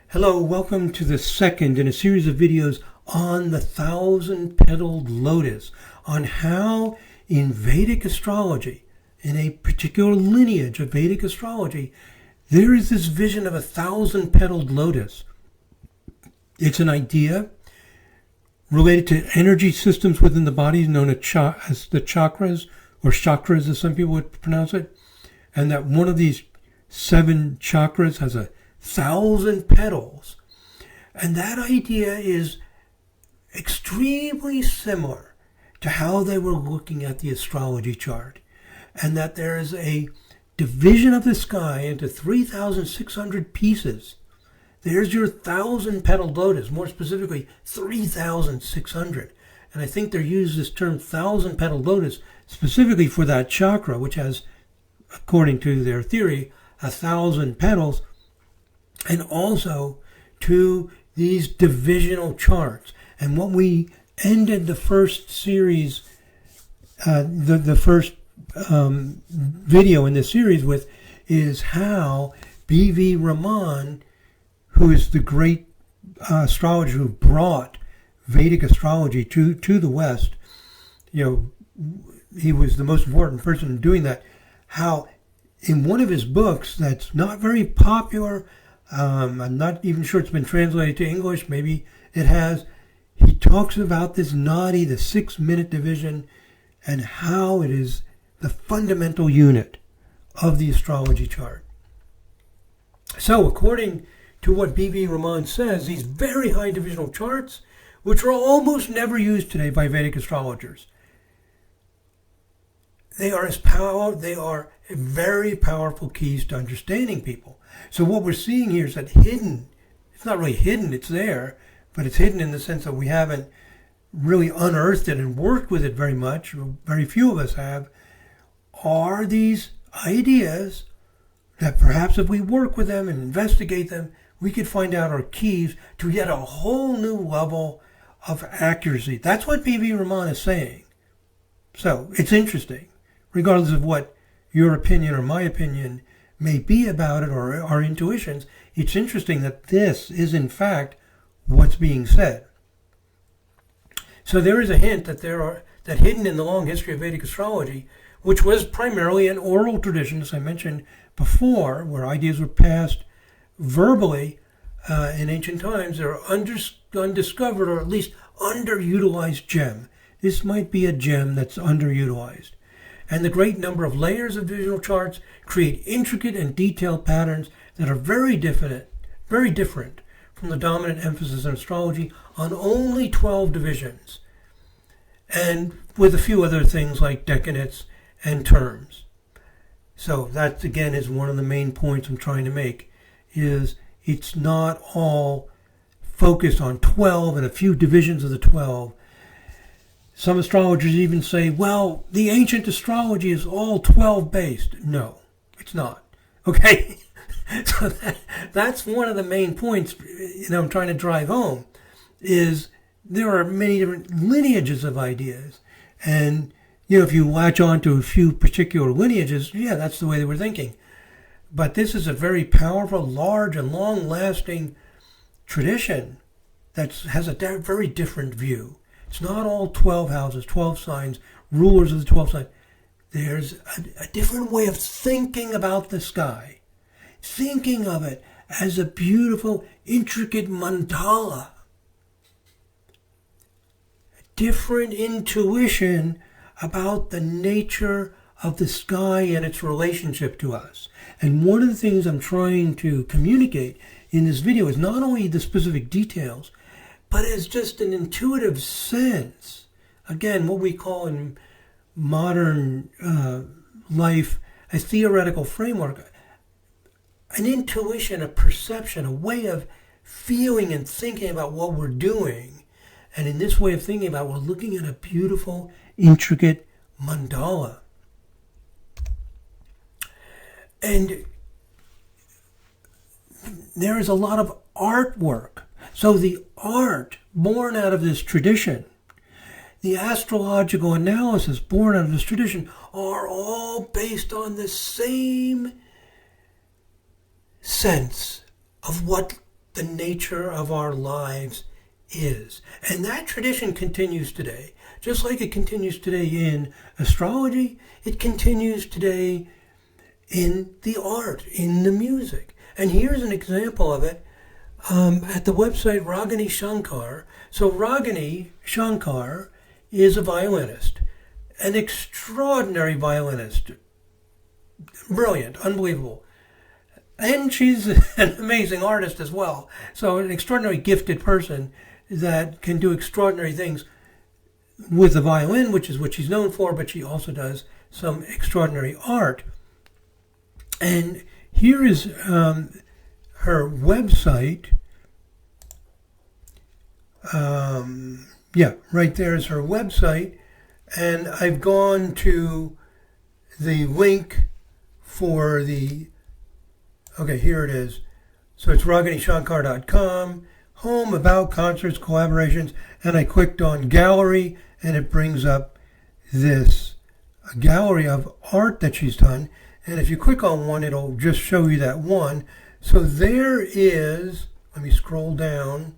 Hello, welcome to the second in a series of videos on the 1,000-petaled lotus, on how in Vedic astrology, in a particular lineage of Vedic astrology, there is this vision of a 1,000-petaled lotus. It's an idea related to energy systems within the body known as the chakras, or chakras as some people would pronounce it, and that one of these 7 chakras has 1,000 petals. And that idea is extremely similar to how they were looking at the astrology chart. And that there is a division of the sky into 3,600 pieces. There's your 1,000-petaled lotus, more specifically 3,600. And I think they use this term 1,000-petaled lotus specifically for that chakra, which has, according to their theory, 1,000 petals, and also to these divisional charts. And what we ended the first series, the first video in this series with, is how B.V. Raman, who is the great astrologer who brought Vedic astrology to the West, he was the most important person in doing that, how in one of his books that's not very popular, I'm not even sure it's been translated to English, maybe it has, he talks about this nadi, the 6-minute division, and how it is the fundamental unit of the astrology chart. So according to what B.V. Raman says, these very high divisional charts, which are almost never used today by Vedic astrologers, they are very powerful keys to understanding people. So what we're seeing here is that hidden, it's not really hidden, it's there, but it's hidden in the sense that we haven't really unearthed it and worked with it very much, very few of us have, are these ideas that perhaps if we work with them and investigate them, we could find out our keys to yet a whole new level of accuracy. That's what B.V. Raman is saying. So it's interesting, regardless of what your opinion or my opinion may be about it or our intuitions. It's interesting that this is in fact what's being said. So there is a hint that that hidden in the long history of Vedic astrology, which was primarily an oral tradition, as I mentioned before, where ideas were passed verbally in ancient times, there are undiscovered or at least underutilized gem. This might be a gem that's underutilized. And the great number of layers of divisional charts create intricate and detailed patterns that are very different from the dominant emphasis in astrology on only 12 divisions, and with a few other things like decanates and terms. So that, again, is one of the main points I'm trying to make, is it's not all focused on 12 and a few divisions of the 12. Some astrologers even say, well, the ancient astrology is all 12 based. No, it's not. Okay? So that's one of the main points I'm trying to drive home, is there are many different lineages of ideas. And, if you latch on to a few particular lineages, yeah, that's the way they were thinking. But this is a very powerful, large, and long-lasting tradition that has a very different view. It's not all 12 houses, 12 signs, rulers of the 12 signs. There's a different way of thinking about the sky. Thinking of it as a beautiful, intricate mandala. A different intuition about the nature of the sky and its relationship to us. And one of the things I'm trying to communicate in this video is not only the specific details, but as just an intuitive sense. Again, what we call in modern life a theoretical framework, an intuition, a perception, a way of feeling and thinking about what we're doing. And in this way of thinking about, we're looking at a beautiful, intricate mandala. And there is a lot of artwork. So the art born out of this tradition, the astrological analysis born out of this tradition, are all based on the same sense of what the nature of our lives is. And that tradition continues today. Just like it continues today in astrology, it continues today in the art, in the music. And here's an example of it at the website Ragini Shankar. So Ragini Shankar is a violinist, an extraordinary violinist. Brilliant, unbelievable. And she's an amazing artist as well. So an extraordinary gifted person that can do extraordinary things with the violin, which is what she's known for, but she also does some extraordinary art. And here is her website. Right there is her website. And I've gone to the link for the, okay, here it is. So it's raginishankar.com, home, about, concerts, collaborations, and I clicked on gallery, and it brings up this gallery of art that she's done. And if you click on one, it'll just show you that one. So there is, let me scroll down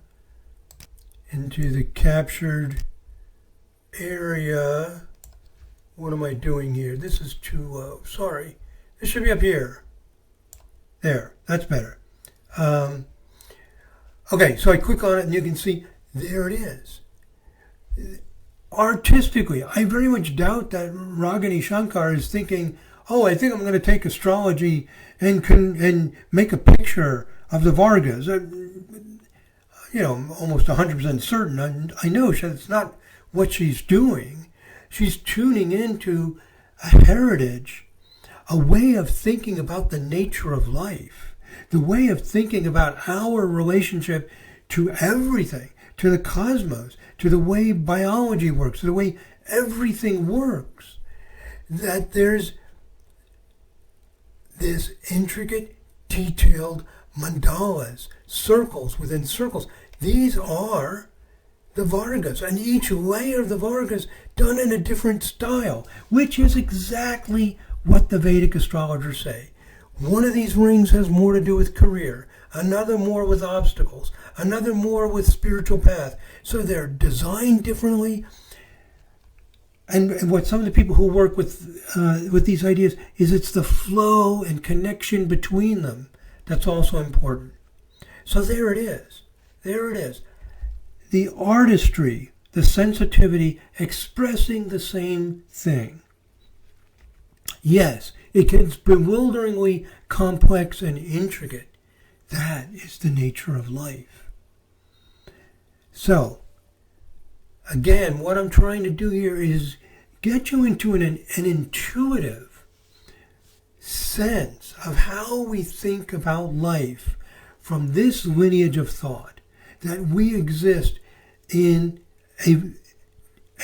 into the captured area. What am I doing here? This is too low. Sorry. This should be up here. There. That's better. Okay, so I click on it and you can see there it is. Artistically, I very much doubt that Ragini Shankar is thinking, oh, I think I'm going to take astrology and make a picture of the Vargas. Almost 100% certain. I know that's not what she's doing. She's tuning into a heritage, a way of thinking about the nature of life, the way of thinking about our relationship to everything, to the cosmos, to the way biology works, to the way everything works. That there's this intricate, detailed mandalas, circles within circles. These are the Vargas, and each layer of the Vargas done in a different style, which is exactly what the Vedic astrologers say. One of these rings has more to do with career, another more with obstacles, another more with spiritual path. So they're designed differently. And what some of the people who work with these ideas is it's the flow and connection between them that's also important. So there it is. There it is. The artistry, the sensitivity, expressing the same thing. Yes, it gets bewilderingly complex and intricate. That is the nature of life. So, again, what I'm trying to do here is get you into an intuitive sense of how we think about life from this lineage of thought, that we exist in an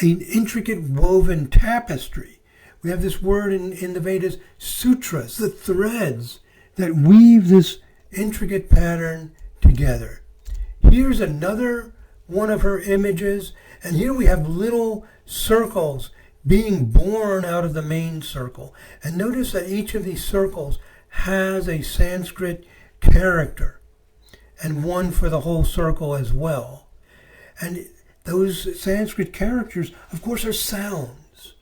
intricate woven tapestry. We have this word in the Vedas, sutras, the threads that weave this intricate pattern together. Here's another one of her images, and here we have little circles being born out of the main circle. And notice that each of these circles has a Sanskrit character, and one for the whole circle as well. And those Sanskrit characters, of course, are sounds.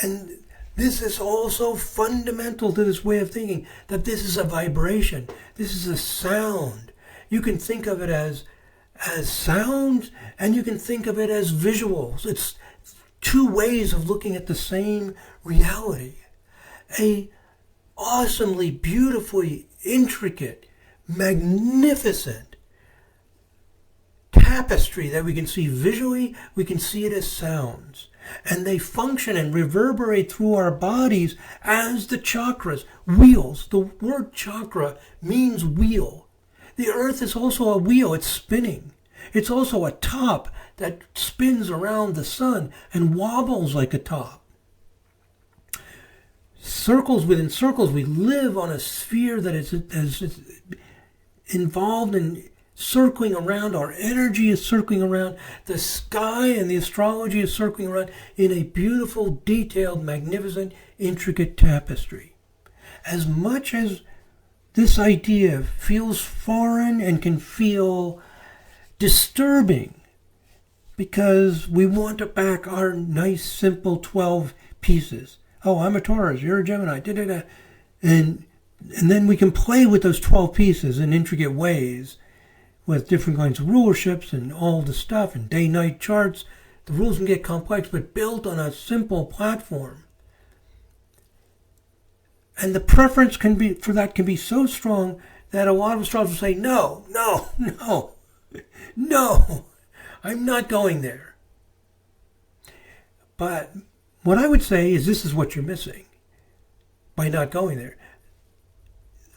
And this is also fundamental to this way of thinking, that this is a vibration. This is a sound. You can think of it as sounds, and you can think of it as visuals. It's two ways of looking at the same reality. A awesomely, beautifully intricate, magnificent tapestry that we can see visually, we can see it as sounds. And they function and reverberate through our bodies as the chakras, wheels. The word chakra means wheel. The earth is also a wheel, it's spinning. It's also a top that spins around the sun and wobbles like a top. Circles within circles, we live on a sphere that is involved in circling around. Our energy is circling around. The sky and the astrology is circling around in a beautiful, detailed, magnificent, intricate tapestry. As much as this idea feels foreign and can feel disturbing because we want to back our nice, simple 12 pieces. Oh, I'm a Taurus, you're a Gemini, da-da-da. And then we can play with those 12 pieces in intricate ways with different kinds of rulerships and all the stuff and day-night charts. The rules can get complex, but built on a simple platform. And the preference can be so strong that a lot of astrologers will say, no, I'm not going there. But what I would say is this is what you're missing by not going there.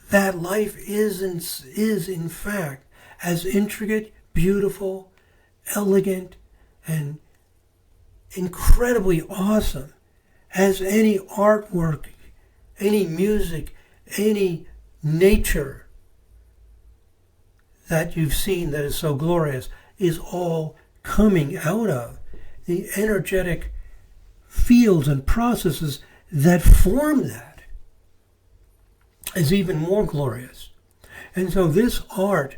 That life is in fact as intricate, beautiful, elegant, and incredibly awesome as any artwork, any music, any nature that you've seen that is so glorious is all coming out of the energetic fields and processes that form that is even more glorious. And so this art,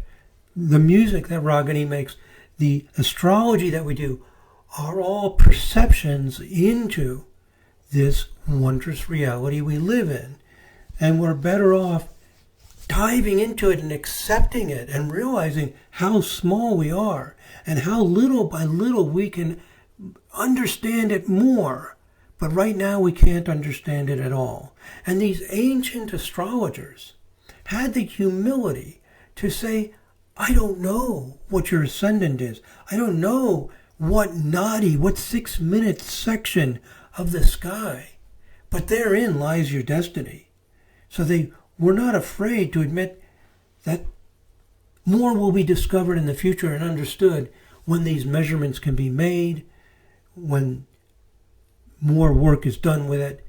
the music that Ragini makes, the astrology that we do, are all perceptions into this wondrous reality we live in. And we're better off diving into it and accepting it and realizing how small we are and how little by little we can understand it more. But right now we can't understand it at all. And these ancient astrologers had the humility to say, I don't know what your ascendant is. I don't know what 6-minute section of the sky. But therein lies your destiny. So they were not afraid to admit that more will be discovered in the future and understood when these measurements can be made, when more work is done with it.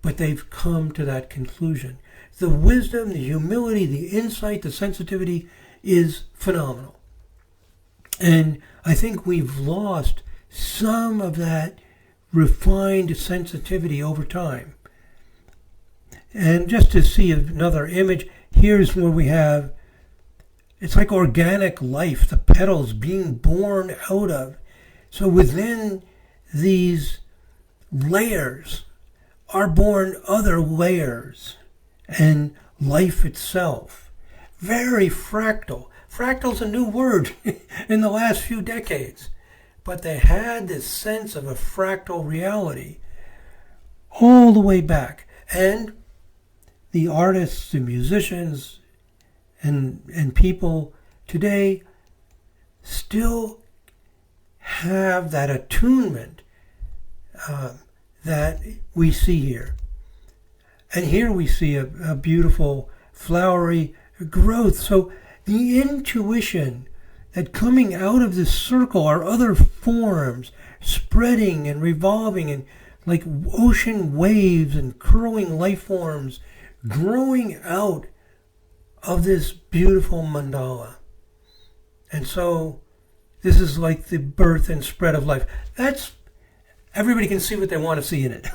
But they've come to that conclusion. The wisdom, the humility, the insight, the sensitivity is phenomenal. And I think we've lost some of that refined sensitivity over time. And just to see another image, here's where we have, it's like organic life, the petals being born out of. So within these layers are born other layers and life itself. Very fractal. Fractal's a new word in the last few decades. But they had this sense of a fractal reality all the way back. And the artists and musicians and people today still have that attunement that we see here. And here we see a beautiful flowery growth. So the intuition that coming out of this circle are other forms, spreading and revolving and like ocean waves and curling life forms, growing out of this beautiful mandala. And so this is like the birth and spread of life. That's, everybody can see what they want to see in it.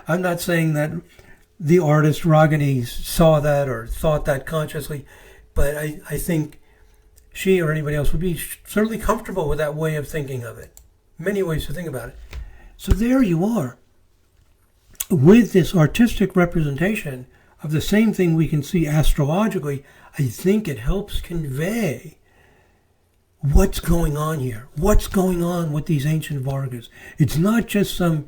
I'm not saying that the artist Ragini saw that or thought that consciously, but I think she or anybody else would be certainly comfortable with that way of thinking of it. Many ways to think about it. So there you are, with this artistic representation of the same thing we can see astrologically. I think it helps convey what's going on here. What's going on with these ancient Vargas? It's not just some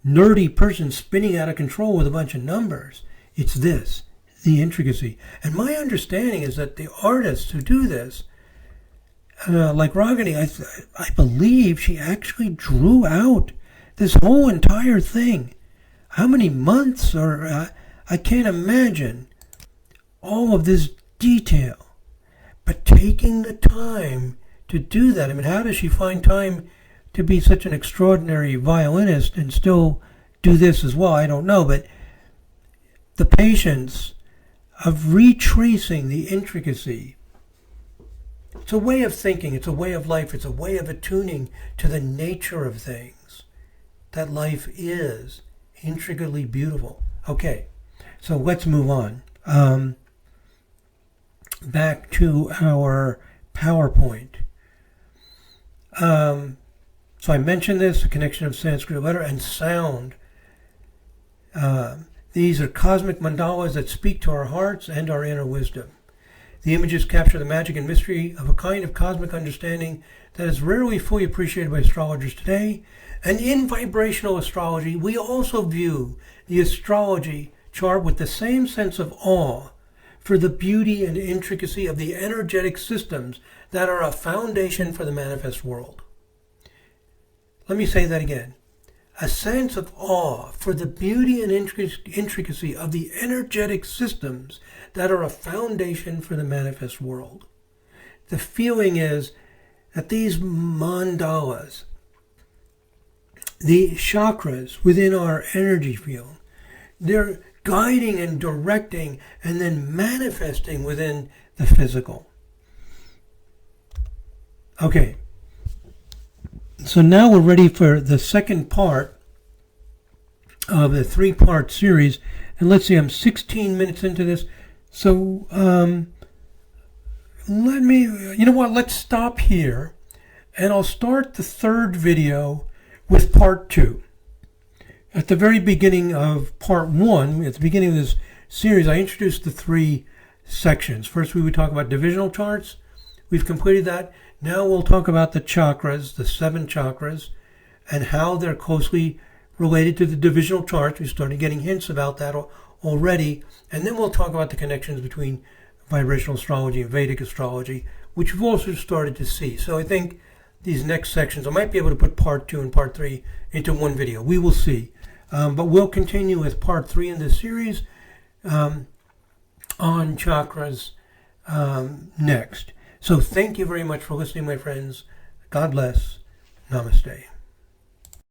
nerdy person spinning out of control with a bunch of numbers. It's this, the intricacy. And my understanding is that the artists who do this, like Ragini, I believe she actually drew out this whole entire thing. How many months, or I can't imagine all of this detail. But taking the time to do that, I mean, how does she find time to be such an extraordinary violinist and still do this as well? I don't know, but the patience of retracing the intricacy. It's a way of thinking, it's a way of life, it's a way of attuning to the nature of things. That life is intricately beautiful. Okay, so let's move on. back to our PowerPoint. So I mentioned this, the connection of Sanskrit letter and sound. These are cosmic mandalas that speak to our hearts and our inner wisdom. The images capture the magic and mystery of a kind of cosmic understanding that is rarely fully appreciated by astrologers today. And in vibrational astrology, we also view the astrology chart with the same sense of awe for the beauty and intricacy of the energetic systems that are a foundation for the manifest world. Let me say that again. A sense of awe for the beauty and intricacy of the energetic systems that are a foundation for the manifest world. The feeling is that these mandalas, the chakras within our energy field, they're guiding and directing and then manifesting within the physical. Okay. So now we're ready for the second part of the 3-part series. And let's see, I'm 16 minutes into this. So let's stop here. And I'll start the third video with part 2. At the very beginning of part 1, at the beginning of this series, I introduced the 3 sections. First, we would talk about divisional charts. We've completed that. Now we'll talk about the chakras, the 7 chakras, and how they're closely related to the divisional charts. We started getting hints about that already. And then we'll talk about the connections between vibrational astrology and Vedic astrology, which we've also started to see. So I think these next sections, I might be able to put part 2 and part 3 into one video. We will see. But we'll continue with part 3 in this series on chakras next. So thank you very much for listening, my friends. God bless. Namaste.